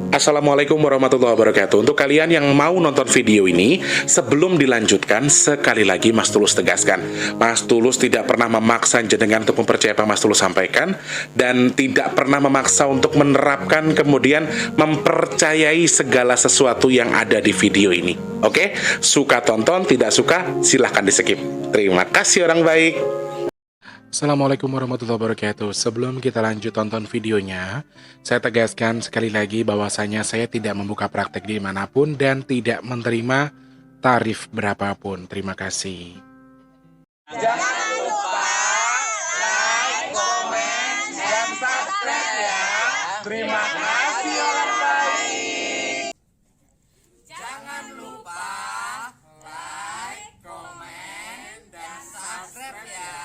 Assalamualaikum warahmatullahi wabarakatuh. Untuk kalian yang mau nonton video ini, sebelum dilanjutkan, sekali lagi Mas Tulus tegaskan, Mas Tulus tidak pernah memaksa jenengan untuk mempercayai apa Mas Tulus sampaikan, dan tidak pernah memaksa untuk menerapkan kemudian mempercayai segala sesuatu yang ada di video ini. Oke? Suka tonton, tidak suka silahkan di skip. Terima kasih orang baik. Assalamualaikum warahmatullahi wabarakatuh. Sebelum kita lanjut tonton videonya, saya tegaskan sekali lagi bahwasanya saya tidak membuka praktek dimanapun dan tidak menerima tarif berapapun. Terima kasih. Jangan lupa like, komen, dan subscribe ya. Terima kasih orang baik. Jangan lupa like, komen, dan subscribe ya.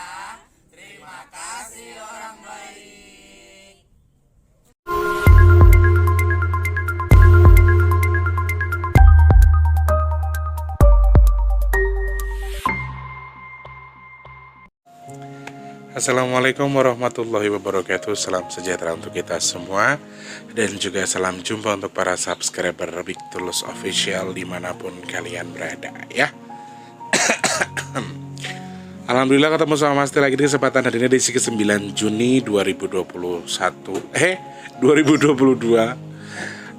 Terima kasih orang baik. Assalamualaikum warahmatullahi wabarakatuh. Salam sejahtera untuk kita semua, dan juga salam jumpa untuk para subscriber Big Tulus Official dimanapun kalian berada ya. Alhamdulillah ketemu sama Mas Teh lagi di kesempatan hari ini, edisi ke-9 Juni 2022.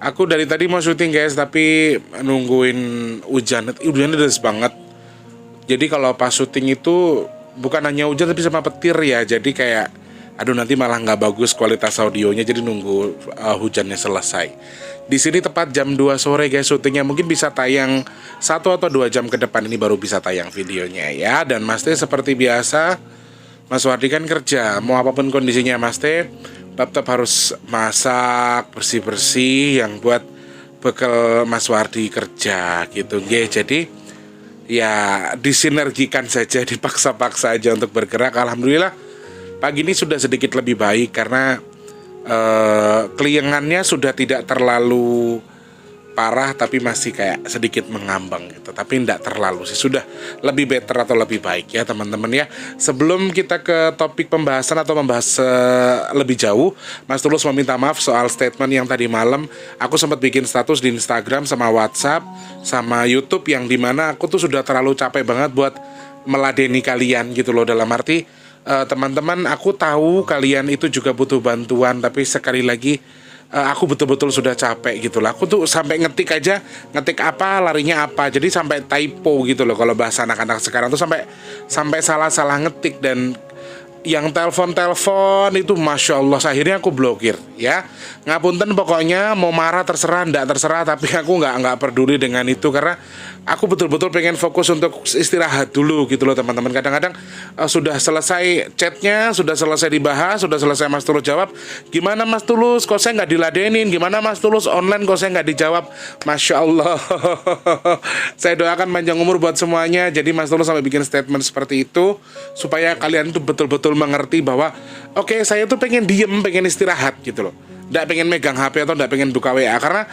Aku dari tadi mau syuting guys, tapi nungguin hujannya deras banget. Jadi kalau pas syuting itu bukan hanya hujan tapi sama petir ya. Jadi kayak aduh nanti malah nggak bagus kualitas audionya, jadi nunggu hujannya selesai. Di sini tepat jam 2 sore guys syutingnya, mungkin bisa tayang 1 atau 2 jam ke depan ini baru bisa tayang videonya ya. Dan Mas Teh seperti biasa, Mas Wardi kan kerja, mau apapun kondisinya Mas Teh tetap harus masak, bersih-bersih yang buat bekal Mas Wardi kerja gitu nggih. Jadi ya disinergikan saja, dipaksa-paksa aja untuk bergerak. Alhamdulillah pagi ini sudah sedikit lebih baik karena keliengannya sudah tidak terlalu parah, tapi masih kayak sedikit mengambang gitu. Tapi tidak terlalu sih, sudah lebih better atau lebih baik ya teman-teman ya. Sebelum kita ke topik pembahasan atau membahas lebih jauh, Mas Tulus meminta maaf soal statement yang tadi malam. Aku sempat bikin status di Instagram sama WhatsApp sama YouTube yang dimana aku tuh sudah terlalu capek banget buat meladeni kalian gitu loh. Dalam arti teman-teman, aku tahu kalian itu juga butuh bantuan, tapi sekali lagi aku betul-betul sudah capek gitu lah. Aku tuh sampai ngetik apa larinya apa, jadi sampai typo gitu loh kalau bahasa anak-anak sekarang tuh, sampai salah-salah ngetik. Dan yang telepon itu Masya Allah, akhirnya aku blokir ya. Ngapunten pokoknya, mau marah terserah, ndak terserah, tapi aku nggak peduli dengan itu karena aku betul-betul pengen fokus untuk istirahat dulu gitu loh teman-teman. Kadang-kadang sudah selesai chatnya, sudah selesai dibahas, sudah selesai Mas Tulus jawab, gimana Mas Tulus kok saya nggak diladenin, gimana Mas Tulus online kok saya nggak dijawab. Masya Allah. Saya doakan panjang umur buat semuanya. Jadi Mas Tulus sampai bikin statement seperti itu supaya kalian tuh betul-betul mengerti bahwa oke, saya tuh pengen diem, pengen istirahat gitu loh, nggak pengen megang HP atau nggak pengen buka WA, karena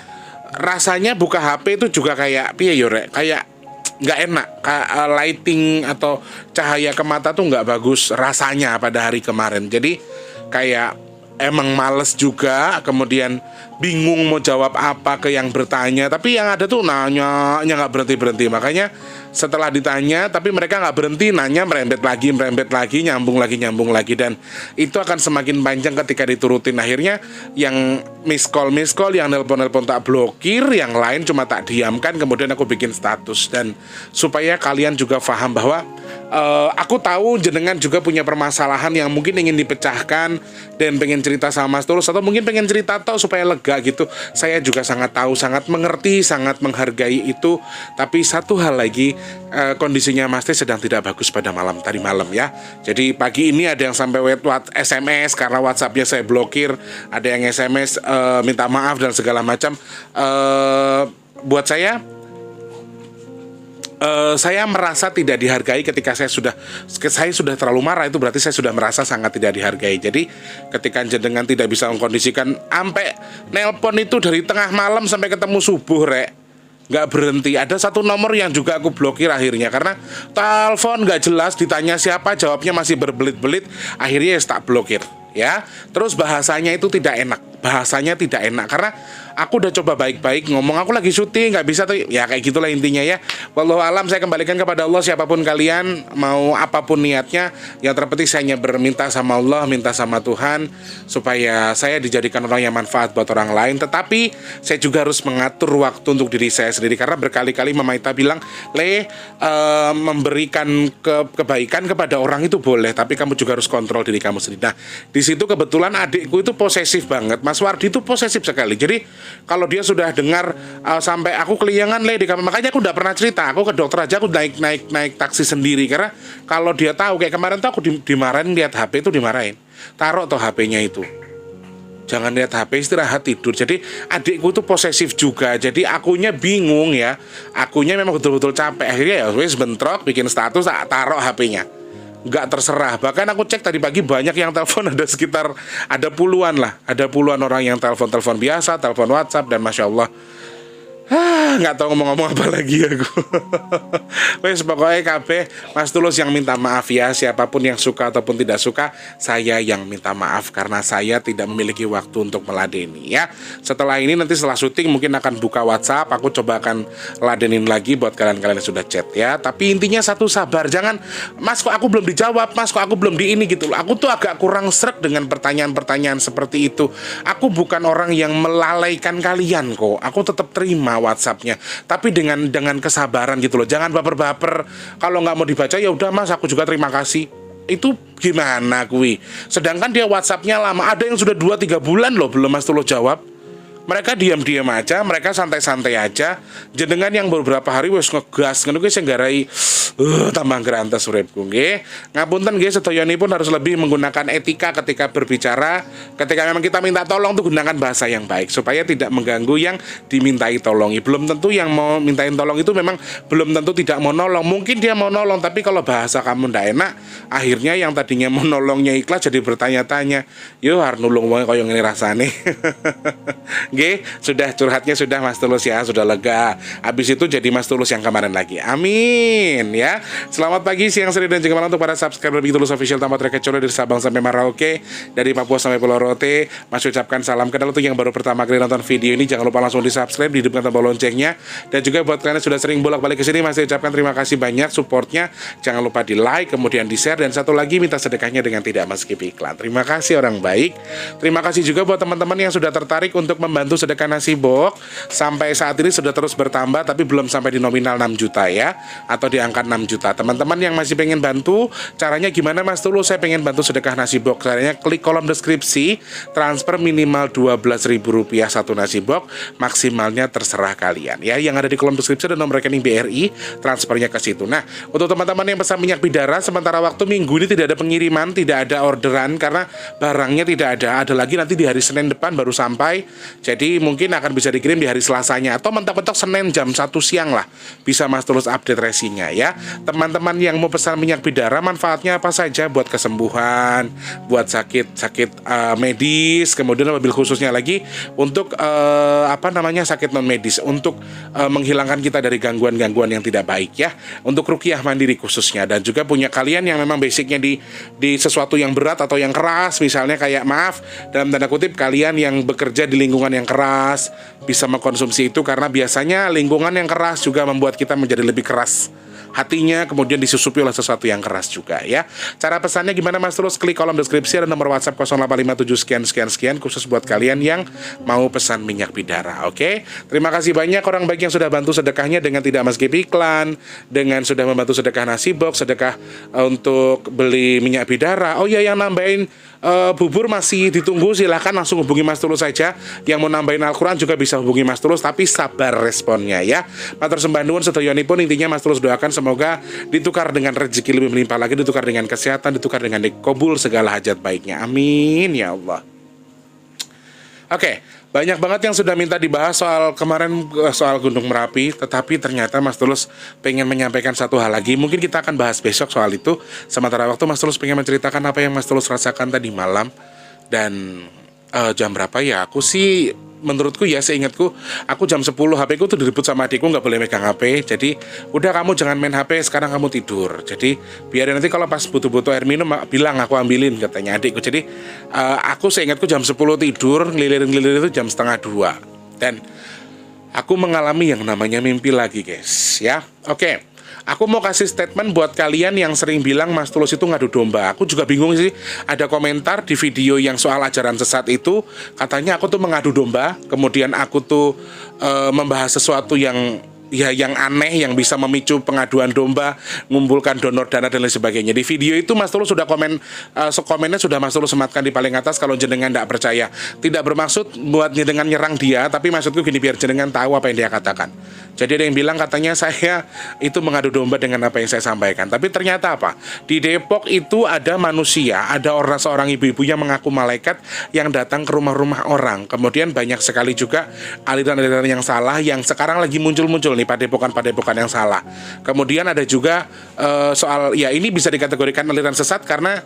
rasanya buka HP itu juga kayak piye yo rek, kayak nggak enak, lighting atau cahaya ke mata tuh nggak bagus rasanya pada hari kemarin. Jadi kayak emang males juga, kemudian bingung mau jawab apa ke yang bertanya, tapi yang ada tuh nanya nggak berhenti. Makanya setelah ditanya tapi mereka nggak berhenti nanya, merembet lagi, nyambung lagi, dan itu akan semakin panjang ketika diturutin. Akhirnya yang miss call, yang nelpon tak blokir, yang lain cuma tak diamkan, kemudian aku bikin status. Dan supaya kalian juga paham bahwa aku tahu jenengan juga punya permasalahan yang mungkin ingin dipecahkan dan pengen cerita sama Mas Tulus, atau mungkin pengen cerita toh supaya lega gitu. Saya juga sangat tahu, sangat mengerti, sangat menghargai itu. Tapi satu hal lagi, kondisinya Mas Teh sedang tidak bagus pada tadi malam ya. Jadi pagi ini ada yang sampai SMS karena WhatsAppnya saya blokir, ada yang SMS minta maaf dan segala macam. Buat saya merasa tidak dihargai ketika saya sudah terlalu marah. Itu berarti saya sudah merasa sangat tidak dihargai. Jadi ketika jenengan tidak bisa mengkondisikan sampai nelpon itu dari tengah malam sampai ketemu subuh rek, nggak berhenti. Ada satu nomor yang juga aku blokir akhirnya karena telepon nggak jelas, ditanya siapa jawabnya masih berbelit-belit, akhirnya tak blokir ya. Terus bahasanya itu tidak enak, bahasanya tidak enak. Karena aku udah coba baik-baik ngomong, aku lagi syuting nggak bisa tuh, ya kayak gitulah intinya ya. Wallahu alam, saya kembalikan kepada Allah. Siapapun kalian, mau apapun niatnya, yang terpenting saya hanya berminta sama Allah, minta sama Tuhan supaya saya dijadikan orang yang manfaat buat orang lain. Tetapi saya juga harus mengatur waktu untuk diri saya sendiri, karena berkali-kali Mama Ita bilang, memberikan kebaikan kepada orang itu boleh, tapi kamu juga harus kontrol diri kamu sendiri. Nah, di situ kebetulan adikku itu posesif banget. Mas Wardi itu posesif sekali. Jadi kalau dia sudah dengar sampai aku keliangan di kamar, makanya aku udah pernah cerita, aku ke dokter aja aku naik taksi sendiri, karena kalau dia tahu, kayak kemarin tuh aku dimarahin lihat HP itu, dimarahin, taruh tuh HP-nya itu, jangan lihat HP, istirahat, tidur. Jadi adikku tuh posesif juga. Jadi akunya bingung ya. Akunya memang betul-betul capek. Akhirnya ya wes bentrok, bikin status, taruh HP-nya. Nggak terserah. Bahkan aku cek tadi pagi banyak yang telepon, ada puluhan lah. Ada puluhan orang yang telepon biasa, telepon WhatsApp, dan Masya Allah, nggak tahu ngomong-ngomong apa lagi aku. Wes pokoknya kabeh Mas Tulus yang minta maaf ya. Siapapun yang suka ataupun tidak suka, saya yang minta maaf karena saya tidak memiliki waktu untuk meladeni ya. Setelah ini nanti setelah syuting mungkin akan buka WhatsApp, aku coba akan ladenin lagi buat kalian-kalian yang sudah chat ya. Tapi intinya satu, sabar. Jangan, Mas kok aku belum dijawab, Mas kok aku belum di ini gitu. Aku tuh agak kurang srek dengan pertanyaan-pertanyaan seperti itu. Aku bukan orang yang melalaikan kalian kok. Aku tetap terima WhatsAppnya, tapi dengan kesabaran gitu loh. Jangan baper-baper. Kalau nggak mau dibaca ya udah Mas, aku juga terima kasih. Itu gimana kui? Sedangkan dia WhatsAppnya lama. Ada yang sudah 2-3 bulan loh belum Mas Tulus jawab. Mereka diam-diam aja, mereka santai-santai aja. Jenengan yang beberapa hari wis ngegas ngono kuwi sing nggarai tambah gerantes uripku nggih. Ngapunten nggih, sedayanipun harus lebih menggunakan etika ketika berbicara. Ketika memang kita minta tolong tuh gunakan bahasa yang baik supaya tidak mengganggu yang dimintai tolongi. Belum tentu yang mau mintain tolong itu memang belum tentu tidak mau nolong. Mungkin dia mau nolong, tapi kalau bahasa kamu ndak enak, akhirnya yang tadinya mau nolongnya ikhlas jadi bertanya-tanya. Yo harus nulung wong koyo ngene rasane. Nggih, sudah curhatnya sudah Mas Tulus ya, sudah lega. Habis itu jadi Mas Tulus yang kemarin lagi. Amin ya. Selamat pagi, siang, sore, dan juga malam untuk para subscriber Big Tulus Official tanpa terkecuali dari Sabang sampai Merauke, dari Papua sampai Pulau Rote. Mas ucapkan salam kenal untuk yang baru pertama kali nonton video ini. Jangan lupa langsung di subscribe, dihidupkan tombol loncengnya. Dan juga buat kalian yang sudah sering bolak-balik ke sini, masih ucapkan terima kasih banyak supportnya. Jangan lupa di like, kemudian di share, dan satu lagi minta sedekahnya dengan tidak skip iklan. Terima kasih orang baik. Terima kasih juga buat teman-teman yang sudah tertarik untuk membantu sedekah nasi box. Sampai saat ini sudah terus bertambah, tapi belum sampai di nominal 6 juta ya, atau di angka 6 juta. Teman-teman yang masih pengen bantu, caranya gimana Mas Tulus? Saya pengen bantu sedekah nasi box. Caranya klik kolom deskripsi, transfer minimal Rp12.000 satu nasi box, maksimalnya terserah kalian ya. Yang ada di kolom deskripsi ada nomor rekening BRI, transfernya ke situ. Nah, untuk teman-teman yang pesan minyak bidara, sementara waktu minggu ini tidak ada pengiriman, tidak ada orderan karena barangnya tidak ada. Ada lagi nanti di hari Senin depan baru sampai. Jadi mungkin akan bisa dikirim di hari Selasanya, atau mentok-mentok Senin jam 1 siang lah bisa Mas Tulus update resinya ya. Teman-teman yang mau pesan minyak bidara, manfaatnya apa saja? Buat kesembuhan, buat sakit medis, kemudian mobil khususnya lagi untuk sakit non medis, untuk menghilangkan kita dari gangguan-gangguan yang tidak baik ya. Untuk ruqyah mandiri khususnya. Dan juga punya kalian yang memang basicnya di sesuatu yang berat atau yang keras, misalnya kayak maaf dalam tanda kutip kalian yang bekerja di lingkungan yang keras, bisa mengkonsumsi itu karena biasanya lingkungan yang keras juga membuat kita menjadi lebih keras hatinya, kemudian disusupi oleh sesuatu yang keras juga ya. Cara pesannya gimana Mas Tulus? Klik kolom deskripsi, ada nomor WhatsApp 0857 sekian khusus buat kalian yang mau pesan minyak bidara. Oke? Terima kasih banyak orang baik yang sudah bantu sedekahnya dengan tidak skip iklan, dengan sudah membantu sedekah nasi box, sedekah untuk beli minyak bidara. Oh iya, yang nambahin bubur masih ditunggu, silahkan langsung hubungi Mas Tulus saja. Yang mau nambahin Al-Quran juga bisa hubungi Mas Tulus, tapi sabar responnya ya. Matur sembah nuwun sedayanipun. Intinya Mas Tulus doakan semoga ditukar dengan rezeki lebih melimpah lagi, ditukar dengan kesehatan, ditukar dengan dikabul segala hajat baiknya. Amin ya Allah. Oke, banyak banget yang sudah minta dibahas soal kemarin, soal Gunung Merapi. Tetapi ternyata Mas Tulus pengen menyampaikan satu hal lagi. Mungkin kita akan bahas besok soal itu. Sementara waktu Mas Tulus pengen menceritakan apa yang Mas Tulus rasakan tadi malam. Dan jam berapa ya? Aku sih menurutku ya seingatku aku jam 10 HP ku tuh direbut sama adikku, nggak boleh megang HP. Jadi udah kamu jangan main HP, sekarang kamu tidur. Jadi biar nanti kalau pas butuh-butuh air minum bilang aku ambilin, katanya adikku. Jadi aku seingatku jam 10 tidur, ngelilir-ngelilir itu jam setengah 2. Dan aku mengalami yang namanya mimpi lagi guys ya. Oke. Aku mau kasih statement buat kalian yang sering bilang Mas Tulus itu ngadu domba. Aku juga bingung sih. Ada komentar di video yang soal ajaran sesat itu, katanya aku tuh mengadu domba. Kemudian aku tuh membahas sesuatu yang yang aneh, yang bisa memicu pengaduan domba, ngumpulkan donor dana dan lain sebagainya. Di video itu Mas Tulus sudah komennya sudah Mas Tulus sematkan di paling atas kalau jenengan tidak percaya. Tidak bermaksud buat jenengan nyerang dia, tapi maksudku gini, biar jenengan tahu apa yang dia katakan. Jadi ada yang bilang katanya saya itu mengadu domba dengan apa yang saya sampaikan. Tapi ternyata apa? Di Depok itu ada manusia, ada seorang ibu-ibu yang mengaku malaikat yang datang ke rumah-rumah orang. Kemudian banyak sekali juga aliran-aliran yang salah yang sekarang lagi muncul-muncul nih, padepokan-padepokan yang salah. Kemudian ada juga soal, ya ini bisa dikategorikan aliran sesat karena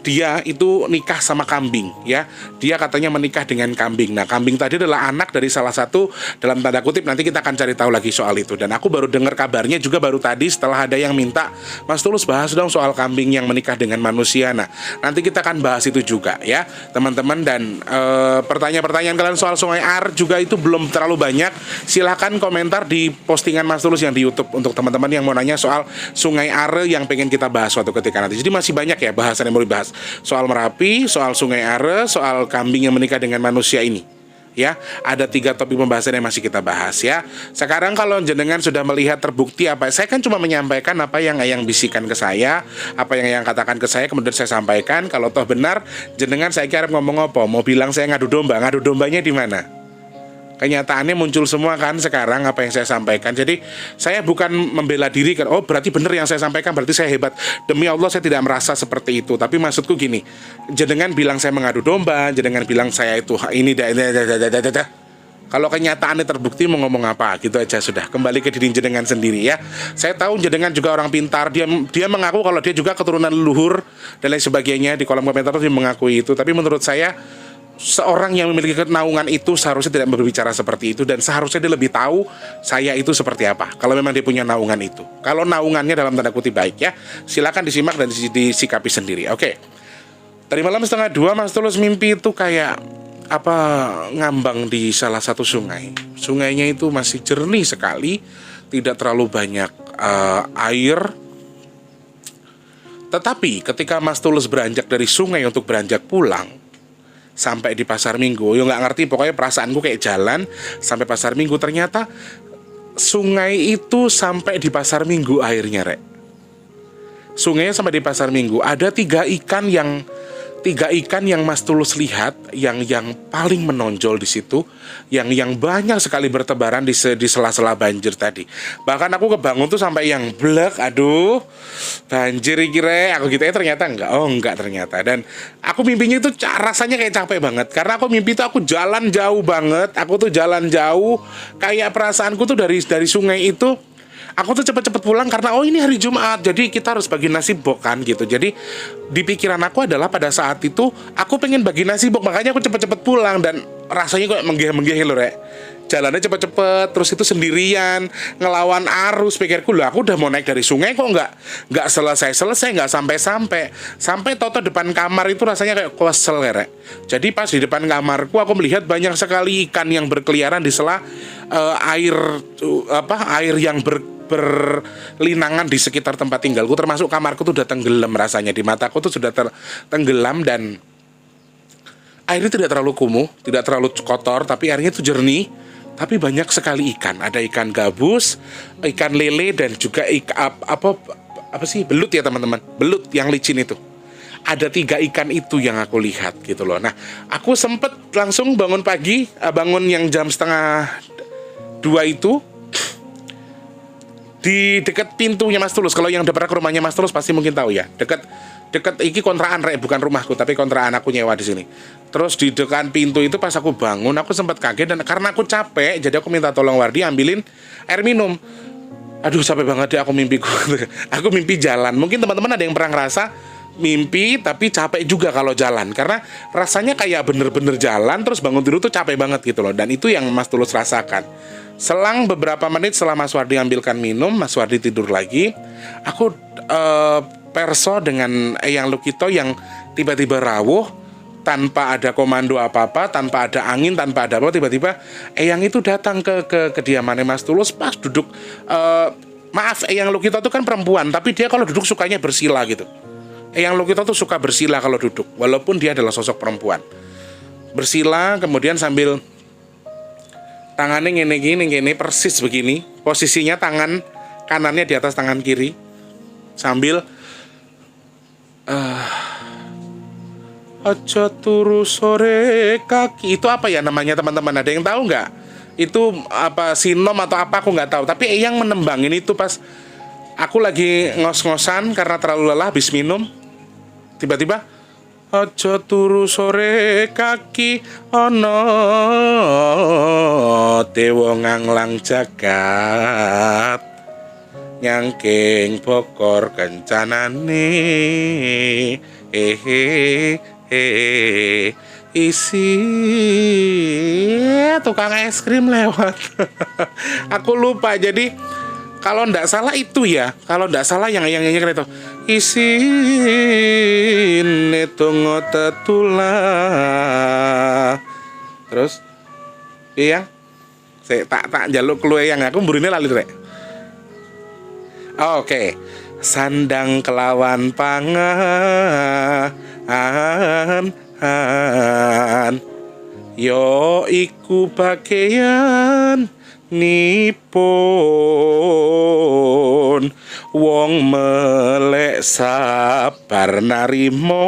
dia itu nikah sama kambing ya. Dia katanya menikah dengan kambing. Nah, kambing tadi adalah anak dari salah satu, dalam tanda kutip, nanti kita akan cari tahu lagi soal itu. Dan aku baru dengar kabarnya juga baru tadi setelah ada yang minta, Mas Tulus bahas dong soal kambing yang menikah dengan manusia. Nah, nanti kita akan bahas itu juga ya teman-teman. Dan pertanyaan-pertanyaan kalian soal Sungai Ar juga itu belum terlalu banyak. Silahkan komentar di postingan Mas Tulus yang di YouTube untuk teman-teman yang mau nanya soal Sungai Ar yang pengen kita bahas suatu ketika nanti. Jadi masih banyak ya bahasan yang mau dibahas, soal Merapi, soal Sungai Are, soal kambing yang menikah dengan manusia ini ya. Ada 3 topik pembahasan yang masih kita bahas ya. Sekarang kalau jenengan sudah melihat terbukti apa, saya kan cuma menyampaikan apa yang Ayang bisikan ke saya, apa yang Ayang katakan ke saya, kemudian saya sampaikan. Kalau toh benar, jenengan saya kira ngomong apa, mau bilang saya ngadu domba, ngadu dombanya di mana? Kenyataannya muncul semua kan sekarang apa yang saya sampaikan. Jadi saya bukan membela diri kan, oh berarti benar yang saya sampaikan, berarti saya hebat. Demi Allah saya tidak merasa seperti itu. Tapi maksudku gini, jenengan bilang saya mengadu domba, jenengan bilang saya itu ini kalau kenyataannya terbukti mau ngomong apa, gitu aja sudah. Kembali ke diri jenengan sendiri ya. Saya tahu jenengan juga orang pintar. Dia mengaku kalau dia juga keturunan leluhur dan lain sebagainya. Di kolom komentar dia mengakui itu. Tapi menurut saya, seorang yang memiliki kenaungan itu seharusnya tidak berbicara seperti itu, dan seharusnya dia lebih tahu saya itu seperti apa kalau memang dia punya naungan itu. Kalau naungannya dalam tanda kutip baik ya, silakan disimak dan disikapi sendiri. Oke. Tadi malam setengah 2 Mas Tulus mimpi itu kayak apa, ngambang di salah satu sungai. Sungainya itu masih jernih sekali, tidak terlalu banyak air. Tetapi ketika Mas Tulus beranjak dari sungai untuk beranjak pulang sampai di pasar Minggu, yo nggak ngerti, pokoknya perasaanku kayak jalan sampai pasar Minggu, ternyata sungai itu sampai di pasar Minggu airnya rek. Sungainya sampai di pasar Minggu, ada 3 ikan yang Mas Tulus lihat, yang paling menonjol di situ, yang banyak sekali bertebaran di sela-sela banjir tadi. Bahkan aku kebangun tuh sampai yang blek, aduh banjir kira aku gitu ya, ternyata enggak ternyata. Dan aku mimpinya itu rasanya kayak capek banget, karena aku mimpi itu aku jalan jauh banget, kayak perasaanku tuh dari sungai itu aku tuh cepet-cepet pulang karena oh ini hari Jumat, jadi kita harus bagi nasi bok kan gitu. Jadi di pikiran aku adalah pada saat itu aku pengen bagi nasi bok, makanya aku cepet-cepet pulang. Dan rasanya kok menggeh-menggeh loh rek, jalannya cepet-cepet, terus itu sendirian ngelawan arus. Pikirku loh, aku udah mau naik dari sungai kok nggak selesai, nggak sampai toto depan kamar itu rasanya kayak kesel rek. Jadi pas di depan kamarku aku melihat banyak sekali ikan yang berkeliaran di sela air yang berlinangan di sekitar tempat tinggalku, termasuk kamarku tuh udah tenggelam rasanya, di mataku tuh sudah tenggelam. Dan airnya tidak terlalu kumuh, tidak terlalu kotor, tapi airnya tuh jernih. Tapi banyak sekali ikan, ada ikan gabus, ikan lele, dan juga belut ya teman-teman, belut yang licin itu. Ada 3 ikan itu yang aku lihat gitu loh. Nah, aku sempet langsung bangun pagi, bangun yang jam setengah 2 itu, di dekat pintunya Mas Tulus. Kalau yang udah pernah ke rumahnya Mas Tulus pasti mungkin tahu ya. Dekat iki kontrakan rek, bukan rumahku tapi kontrakan aku nyewa di sini. Terus di dekat pintu itu pas aku bangun aku sempat kaget, dan karena aku capek jadi aku minta tolong Wardi ambilin air minum. Aduh capek banget deh aku mimpiku. Aku mimpi jalan. Mungkin teman-teman ada yang pernah ngerasa mimpi tapi capek juga kalau jalan, karena rasanya kayak bener-bener jalan terus bangun tidur tuh capek banget gitu loh. Dan itu yang Mas Tulus rasakan. Selang beberapa menit setelah Mas Wardi ambilkan minum, Mas Wardi tidur lagi. Aku perso dengan Eyang Lukito yang tiba-tiba rawuh, tanpa ada komando apa-apa, tanpa ada angin, tanpa ada apa, tiba-tiba Eyang itu datang ke kediamannya Mas Tulus pas duduk. Maaf, Eyang Lukito itu kan perempuan, tapi dia kalau duduk sukanya bersila gitu. Eyang Lukito tuh suka bersila kalau duduk, walaupun dia adalah sosok perempuan. Bersila, kemudian sambil tangannya gini persis begini, posisinya tangan kanannya di atas tangan kiri, sambil aja turu sore kaki. Itu apa ya namanya teman-teman? Ada yang tahu nggak? Itu apa, sinom atau apa, aku nggak tahu. Tapi Eyang menembangin itu pas aku lagi ngos-ngosan karena terlalu lelah habis minum. Tiba-tiba aja turu sore kaki ana dewa nganglang jagat nyangking bokor kencanane isi tukang es krim lewat. Aku lupa, jadi kalau ndak salah itu ya, kalau ndak salah yang nyanyikan itu isi netungo tetula. Terus iya saya tak jaluk keluar yang aku burine lali rek. Oke. Sandang kelawan pangan yo iku bagian nipun wong melek sabar narimo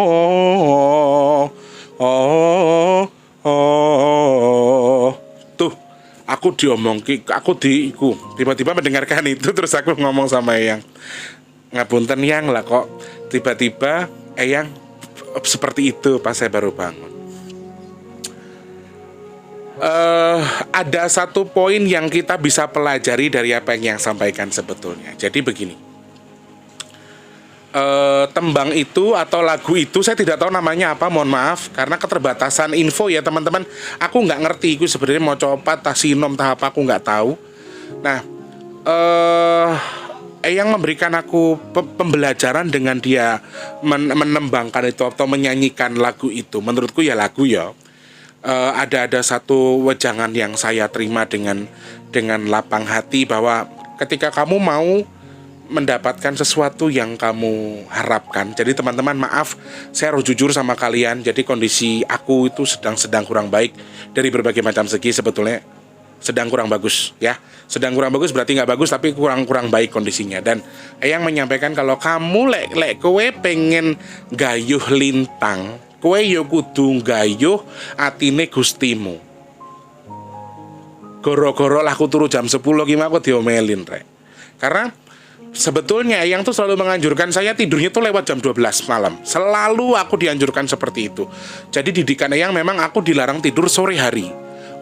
tuh aku tiba-tiba mendengarkan itu, terus aku ngomong sama Eyang, ngapunten Yang lah kok tiba-tiba Eyang seperti itu pas saya baru bangun. Ada satu poin yang kita bisa pelajari dari apa yang sampaikan sebetulnya. Jadi begini, tembang itu atau lagu itu saya tidak tahu namanya apa, mohon maaf karena keterbatasan info ya teman-teman. Aku nggak ngerti itu sebenarnya mau copat tah sinom tah apa, aku nggak tahu. Nah, yang memberikan aku pembelajaran dengan dia menembangkan itu atau menyanyikan lagu itu, menurutku ya lagu ya. Ada satu wejangan yang saya terima dengan lapang hati, bahwa ketika kamu mau mendapatkan sesuatu yang kamu harapkan. Jadi teman-teman maaf, saya harus jujur sama kalian. Jadi kondisi aku itu sedang kurang baik dari berbagai macam segi, sebetulnya sedang kurang bagus ya. Sedang kurang bagus berarti nggak bagus, tapi kurang baik kondisinya. Dan Eyang menyampaikan kalau kamu lek kowe pengen gayuh lintang, kowe yo kudu gayuh atine Gustimu. Goro-goro lah aku turu jam 10 gimana aku diomelin rek. Karena sebetulnya Eyang tuh selalu menganjurkan saya tidurnya tuh lewat jam 12 malam. Selalu aku dianjurkan seperti itu. Jadi didikan Eyang memang aku dilarang tidur sore hari.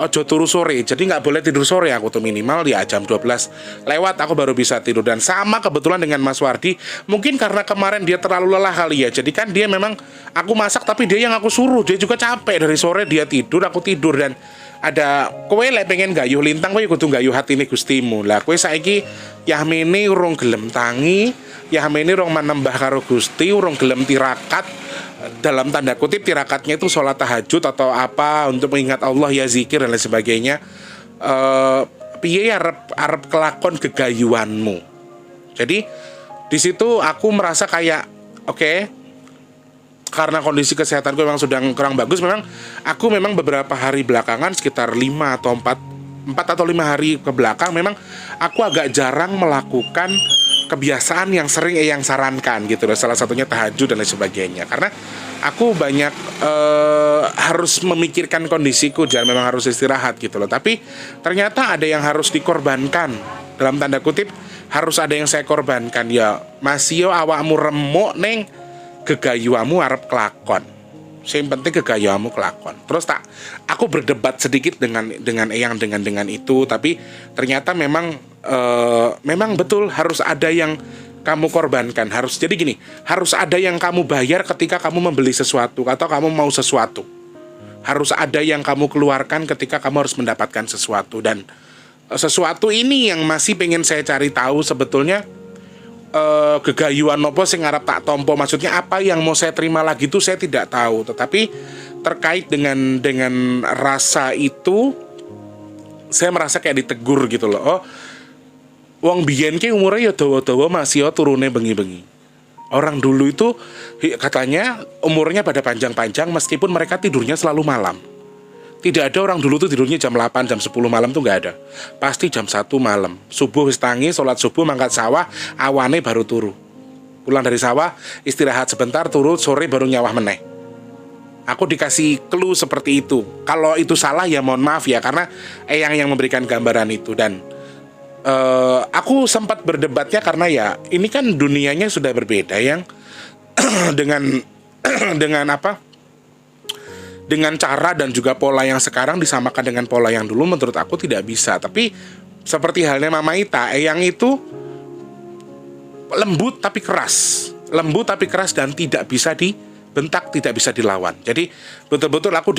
Ojo turu sore, jadi nggak boleh tidur sore. Aku tuh minimal ya jam 12 lewat aku baru bisa tidur. Dan sama kebetulan dengan Mas Wardi, mungkin karena kemarin dia terlalu lelah kali ya. Jadi kan dia memang, aku masak tapi dia yang aku suruh. Dia juga capek, dari sore dia tidur, aku tidur. Dan ada kowe lek pengen gayuh lintang, kowe kudu gayuh hatine Gustimu. Lah kowe saiki yahmene urung gelem tangi, yahmene urung manembah karo Gusti, urung gelem tirakat. Dalam tanda kutip tirakatnya itu sholat tahajud atau apa untuk mengingat Allah ya, zikir dan lain sebagainya. Piye arep kelakon gegayuanmu. Jadi di situ aku merasa kayak oke, karena kondisi kesehatanku memang sudah kurang bagus. Memang aku memang beberapa hari belakangan, sekitar 4 atau 5 hari ke belakang, memang aku agak jarang melakukan kebiasaan yang sering yang sarankan gitu loh. Salah satunya tahajud dan lain sebagainya. Karena aku banyak harus memikirkan kondisiku dan memang harus istirahat gitu loh. Tapi ternyata ada yang harus dikorbankan. Dalam tanda kutip harus ada yang saya korbankan. Ya masih yo awakmu remuk neng gegayuamu arep kelakon. Yang penting gegayuamu kelakon. Terus aku berdebat sedikit dengan Eyang dengan itu, tapi ternyata memang betul harus ada yang kamu korbankan. Harus jadi gini, harus ada yang kamu bayar ketika kamu membeli sesuatu atau kamu mau sesuatu. Harus ada yang kamu keluarkan ketika kamu harus mendapatkan sesuatu. Dan sesuatu ini yang masih pengen saya cari tahu sebetulnya, gegayuan nopo sing ngarep tak tompo, maksudnya apa yang mau saya terima lagi itu saya tidak tahu. Tetapi terkait dengan rasa itu, saya merasa kayak ditegur gitu loh. Oh, wong biyen ki umurnya ya dawa-dawa masih ya turune bengi-bengi. Orang dulu itu katanya umurnya pada panjang-panjang meskipun mereka tidurnya selalu malam. Tidak ada orang dulu tuh tidurnya jam 8, jam 10 malam tuh nggak ada. Pasti jam 1 malam. Subuh wis tangi, sholat subuh, mangkat sawah, awane baru turu. Pulang dari sawah, istirahat sebentar, turu, sore baru nyawah meneh. Aku dikasih clue seperti itu. Kalau itu salah ya mohon maaf ya, karena Eyang yang memberikan gambaran itu. Dan aku sempat berdebatnya karena ya ini kan dunianya sudah berbeda yang dengan dengan apa? Dengan cara dan juga pola yang sekarang disamakan dengan pola yang dulu, menurut aku tidak bisa. Tapi seperti halnya Mama Ita, Eyang itu lembut tapi keras. Lembut tapi keras dan tidak bisa dibentak, tidak bisa dilawan. Jadi betul-betul aku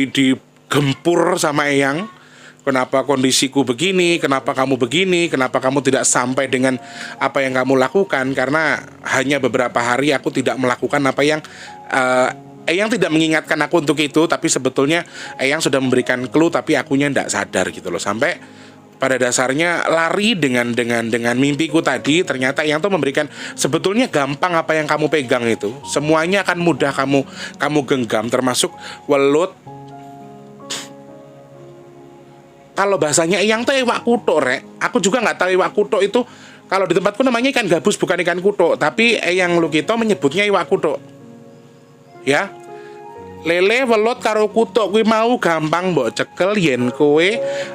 digempur sama Eyang. Kenapa kondisiku begini, kenapa kamu begini, kenapa kamu tidak sampai dengan apa yang kamu lakukan. Karena hanya beberapa hari aku tidak melakukan apa yang Eyang tidak mengingatkan aku untuk itu. Tapi sebetulnya Eyang sudah memberikan clue, tapi akunya tidak sadar gitu loh. Sampai pada dasarnya lari dengan mimpiku tadi. Ternyata Eyang tuh memberikan, sebetulnya gampang apa yang kamu pegang itu, semuanya akan mudah kamu genggam, termasuk welut. Kalau bahasanya Eyang tuh iwak kutuk, rek. Aku juga nggak tahu iwak kutuk itu. Kalau di tempatku namanya ikan gabus, bukan ikan kutuk. Tapi Eyang Lukito menyebutnya iwak kutuk. Ya, lele, welut karo kutuk kuwi mau gampang mbok cekel yen kowe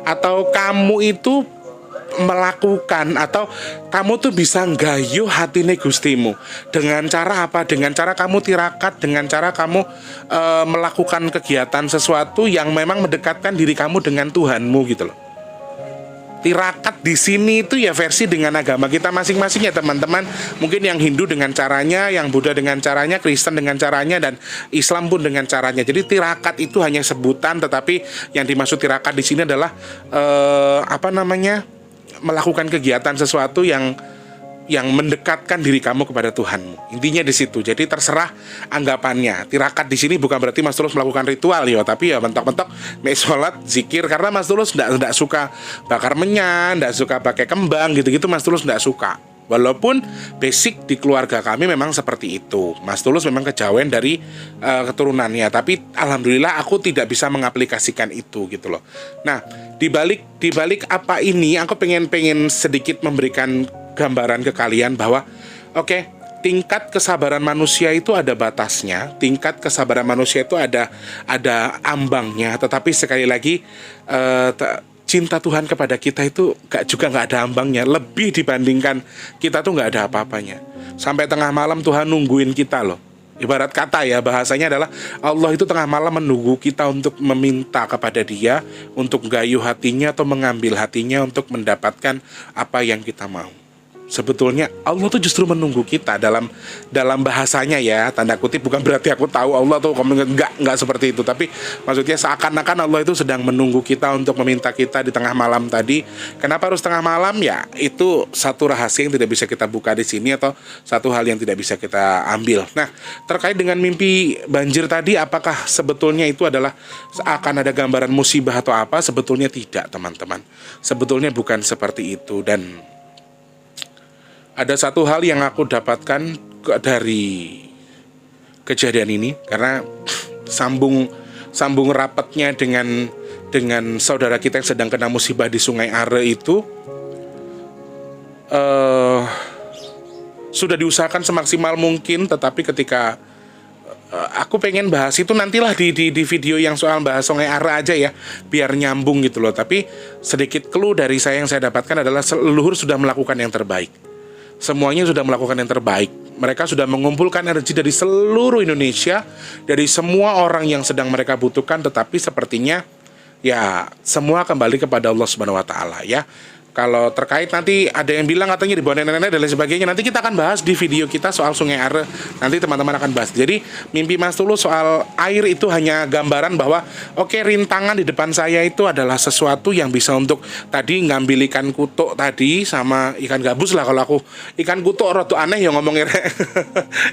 atau kamu itu melakukan, atau kamu tuh bisa nggayuh hatine Gustimu. Dengan cara apa? Dengan cara kamu tirakat, dengan cara kamu melakukan kegiatan sesuatu yang memang mendekatkan diri kamu dengan Tuhanmu gitu loh. Tirakat di sini itu ya versi dengan agama kita masing-masing ya teman-teman. Mungkin yang Hindu dengan caranya, yang Buddha dengan caranya, Kristen dengan caranya, dan Islam pun dengan caranya. Jadi tirakat itu hanya sebutan, tetapi yang dimaksud tirakat di sini adalah melakukan kegiatan sesuatu yang mendekatkan diri kamu kepada Tuhanmu. Intinya di situ. Jadi terserah anggapannya. Tirakat di sini bukan berarti Mas Tulus melakukan ritual ya, tapi ya mentok-mentok sholat, zikir. Karena Mas Tulus tidak suka bakar menyan, tidak suka pakai kembang gitu-gitu. Mas Tulus tidak suka. Walaupun basic di keluarga kami memang seperti itu. Mas Tulus memang kejawen dari keturunannya, tapi alhamdulillah aku tidak bisa mengaplikasikan itu gitu loh. Nah, di balik apa ini, aku pengen sedikit memberikan gambaran ke kalian bahwa oke, tingkat kesabaran manusia itu ada batasnya, tingkat kesabaran manusia itu ada ambangnya. Tetapi sekali lagi cinta Tuhan kepada kita itu nggak ada ambangnya. Lebih dibandingkan kita tuh nggak ada apa-apanya. Sampai tengah malam Tuhan nungguin kita loh. Ibarat kata ya, bahasanya adalah Allah itu tengah malam menunggu kita untuk meminta kepada Dia, untuk gayuh hatinya atau mengambil hatinya untuk mendapatkan apa yang kita mau. Sebetulnya Allah tuh justru menunggu kita dalam bahasanya ya, tanda kutip, bukan berarti aku tahu Allah tuh enggak seperti itu, tapi maksudnya seakan-akan Allah itu sedang menunggu kita untuk meminta kita di tengah malam tadi. Kenapa harus tengah malam ya? Itu satu rahasia yang tidak bisa kita buka di sini, atau satu hal yang tidak bisa kita ambil. Nah, terkait dengan mimpi banjir tadi, apakah sebetulnya itu adalah akan ada gambaran musibah atau apa? Sebetulnya tidak, teman-teman. Sebetulnya bukan seperti itu. Dan ada satu hal yang aku dapatkan dari kejadian ini, karena sambung rapatnya dengan saudara kita yang sedang kena musibah di Sungai Are itu, sudah diusahakan semaksimal mungkin, tetapi ketika aku pengen bahas itu nantilah di video yang soal bahas Sungai Are aja ya, biar nyambung gitu loh. Tapi sedikit clue dari saya yang saya dapatkan adalah leluhur sudah melakukan yang terbaik. Semuanya sudah melakukan yang terbaik. Mereka sudah mengumpulkan energi dari seluruh Indonesia, dari semua orang yang sedang mereka butuhkan. Tetapi sepertinya ya semua kembali kepada Allah Subhanahu wa Ta'ala ya. Kalau terkait nanti ada yang bilang katanya di bawah nenek-nenek dan lain sebagainya, nanti kita akan bahas di video kita soal Sungai Are. Nanti teman-teman akan bahas. Jadi mimpi Mas Tulus soal air itu hanya gambaran bahwa oke, rintangan di depan saya itu adalah sesuatu yang bisa untuk tadi ngambil ikan kutuk tadi sama ikan gabus lah. Kalau aku ikan kutuk rada aneh ya ngomongnya.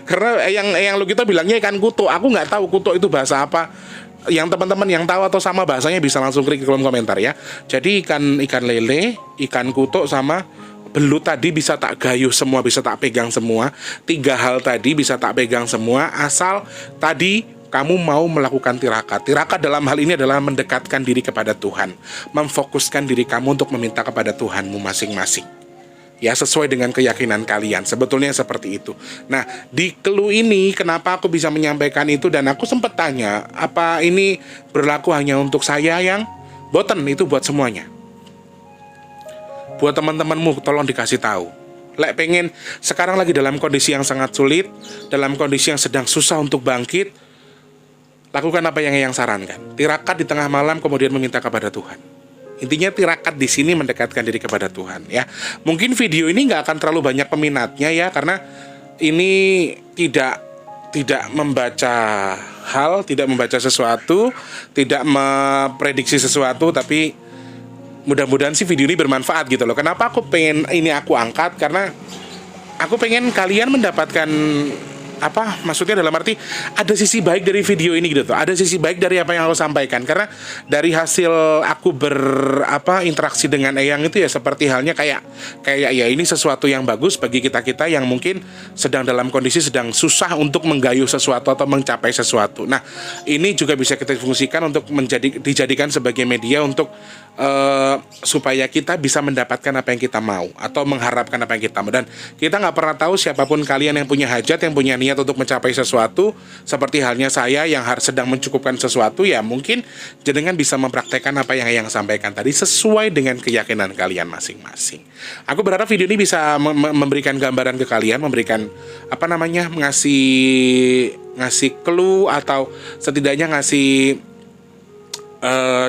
Karena yang lu kita bilangnya ikan kutuk. Aku nggak tahu kutuk itu bahasa apa. Yang teman-teman yang tahu atau sama bahasanya bisa langsung klik di kolom komentar ya. Jadi ikan lele, ikan kutuk sama belut tadi bisa tak gayuh semua, bisa tak pegang semua. 3 hal tadi bisa tak pegang semua asal tadi kamu mau melakukan tirakat. Tirakat dalam hal ini adalah mendekatkan diri kepada Tuhan, memfokuskan diri kamu untuk meminta kepada Tuhanmu masing-masing. Ya, sesuai dengan keyakinan kalian. Sebetulnya seperti itu. Nah, di clue ini kenapa aku bisa menyampaikan itu, dan aku sempat tanya, apa ini berlaku hanya untuk saya yang boten? Itu buat semuanya. Buat teman-temanmu tolong dikasih tahu. Lek pengen sekarang lagi dalam kondisi yang sangat sulit, dalam kondisi yang sedang susah untuk bangkit, lakukan apa yang sarankan. Tirakat di tengah malam kemudian meminta kepada Tuhan. Intinya tirakat di sini mendekatkan diri kepada Tuhan ya. Mungkin video ini nggak akan terlalu banyak peminatnya ya, karena ini tidak membaca hal, tidak membaca sesuatu, tidak memprediksi sesuatu, tapi mudah-mudahan sih video ini bermanfaat gitu loh. Kenapa aku pengen ini aku angkat? Karena aku pengen kalian mendapatkan apa maksudnya, dalam arti ada sisi baik dari video ini gitu tuh, ada sisi baik dari apa yang aku sampaikan. Karena dari hasil aku interaksi dengan Eyang itu ya seperti halnya kayak ya ini sesuatu yang bagus bagi kita yang mungkin sedang dalam kondisi sedang susah untuk menggayuh sesuatu atau mencapai sesuatu. Nah, ini juga bisa kita fungsikan untuk dijadikan sebagai media untuk supaya kita bisa mendapatkan apa yang kita mau atau mengharapkan apa yang kita mau. Dan kita nggak pernah tahu siapapun kalian yang punya hajat, yang punya niat untuk mencapai sesuatu, seperti halnya saya yang sedang mencukupkan sesuatu, ya mungkin jenengan bisa mempraktekkan apa yang sampaikan tadi sesuai dengan keyakinan kalian masing-masing. Aku berharap video ini bisa memberikan gambaran ke kalian, memberikan ngasih clue atau setidaknya ngasih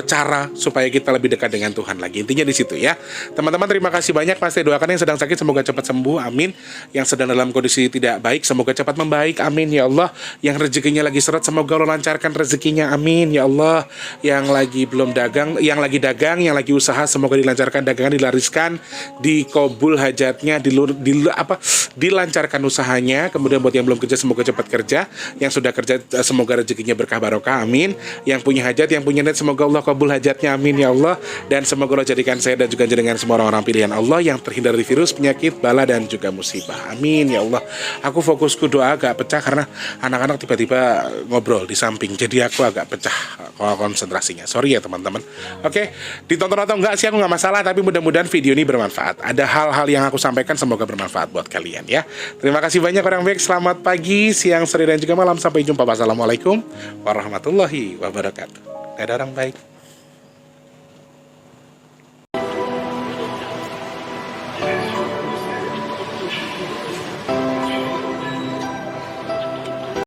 cara supaya kita lebih dekat dengan Tuhan lagi. Intinya di situ ya. Teman-teman, terima kasih banyak. Pasti doakan yang sedang sakit semoga cepat sembuh, amin. Yang sedang dalam kondisi tidak baik semoga cepat membaik, amin ya Allah. Yang rezekinya lagi seret semoga Allah lancarkan rezekinya, amin ya Allah. Yang lagi belum dagang, yang lagi dagang, yang lagi usaha semoga dilancarkan dagangan, dilariskan, dikabul hajatnya, dilancarkan usahanya. Kemudian buat yang belum kerja semoga cepat kerja, yang sudah kerja semoga rezekinya berkah barokah, amin. Yang punya hajat, yang punya niat semoga Allah kabul hajatnya, amin ya Allah. Dan semoga Allah jadikan saya dan juga dengan semua orang-orang pilihan Allah yang terhindar dari virus, penyakit, bala dan juga musibah, amin ya Allah. Aku fokusku doa agak pecah karena anak-anak tiba-tiba ngobrol di samping, jadi aku agak pecah konsentrasinya, sorry ya teman-teman. Oke, ditonton atau enggak sih aku nggak masalah, tapi mudah-mudahan video ini bermanfaat. Ada hal-hal yang aku sampaikan semoga bermanfaat buat kalian ya. Terima kasih banyak orang baik, selamat pagi, siang, sore dan juga malam. Sampai jumpa. Wassalamualaikum warahmatullahi wabarakatuh. Ada orang baik.